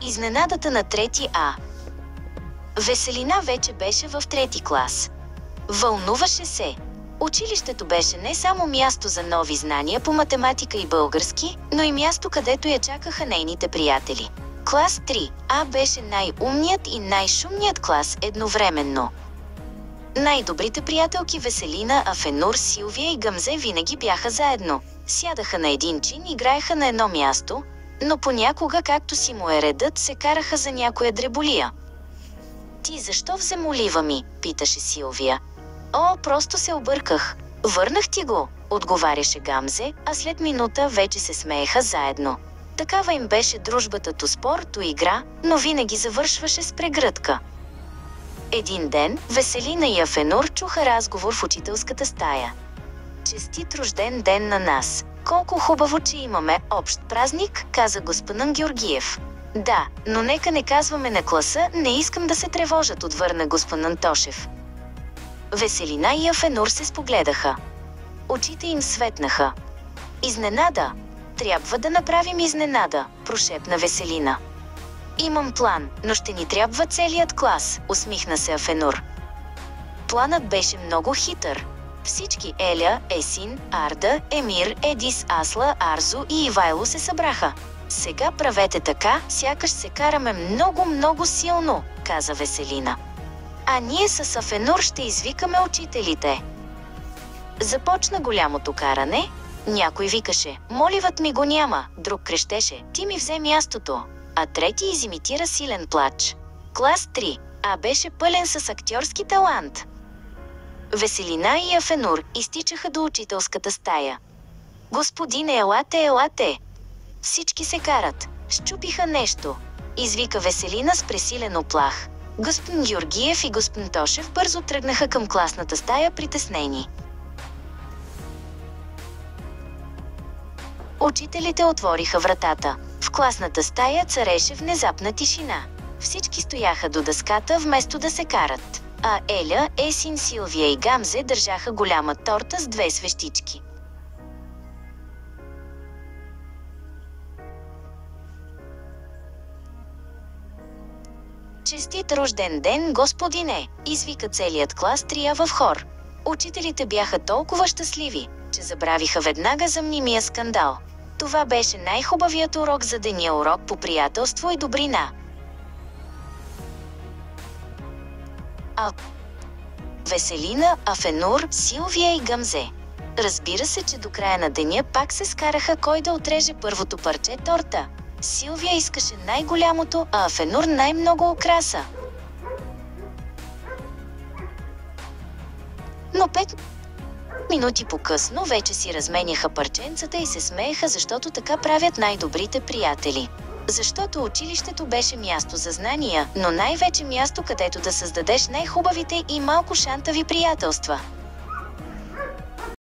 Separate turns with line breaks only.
Изненадата на трети А. Веселина вече беше в трети клас. Вълнуваше се. Училището беше не само място за нови знания по математика и български, но и място, където я чакаха нейните приятели. Клас 3А беше най-умният и най-шумният клас едновременно. Най-добрите приятелки Веселина, Афенур, Силвия и Гамзе винаги бяха заедно. Сядаха на един чин, играеха на едно място, но понякога, както си му е редът, се караха за някоя дреболия. «Ти защо взе молива ми?» питаше Силвия. «О, просто се обърках. Върнах ти го», отговаряше Гамзе, а след минута вече се смееха заедно. Такава им беше дружбата, то спор, то игра, но винаги завършваше с прегръдка. Един ден Веселина и Афенур чуха разговор в учителската стая. «Честит рожден ден на нас! Колко хубаво, че имаме общ празник», каза господин Георгиев. «Да, но нека не казваме на класа, не искам да се тревожат», отвърна господин Тошев. Веселина и Афенур се спогледаха. Очите им светнаха. «Изненада! Трябва да направим изненада», прошепна Веселина. «Имам план, но ще ни трябва целият клас», усмихна се Афенур. Планът беше много хитър. Всички Еля, Есин, Арда, Емир, Едис, Асла, Арзо и Ивайло се събраха. «Сега правете така, сякаш се караме много силно», каза Веселина. «А ние с Афенур ще извикаме учителите». Започна голямото каране. Някой викаше: «Моливът ми го няма», друг крещеше: «Ти ми взе мястото», а трети изимитира силен плач. Клас 3А беше пълен с актьорски талант. Веселина и Афенур изтичаха до учителската стая. «Господине, елате, елате!» Всички се карат. Счупиха нещо. Извика Веселина с пресилен оплах. Господин Георгиев и господин Тошев бързо тръгнаха към класната стая притеснени. Учителите отвориха вратата. В класната стая цареше внезапна тишина. Всички стояха до дъската, вместо да се карат. А Еля, Есин, Силвия и Гамзе държаха голяма торта с 2 свещички. «Честит рожден ден, господине!» извика целият клас 3А в хор. Учителите бяха толкова щастливи, че забравиха веднага за мнимия скандал. Това беше най-хубавият урок за деня, урок по приятелство и добрина. Веселина, Афенур, Силвия и Гамзе. Разбира се, че до края на деня пак се скараха кой да отреже първото парче торта. Силвия искаше най-голямото, а Афенур най-много украса. Но 5 минути по-късно вече си разменяха парченцата и се смееха, защото така правят най-добрите приятели. Защото училището беше място за знания, но най-вече място, където да създадеш най-хубавите и малко шантави приятелства.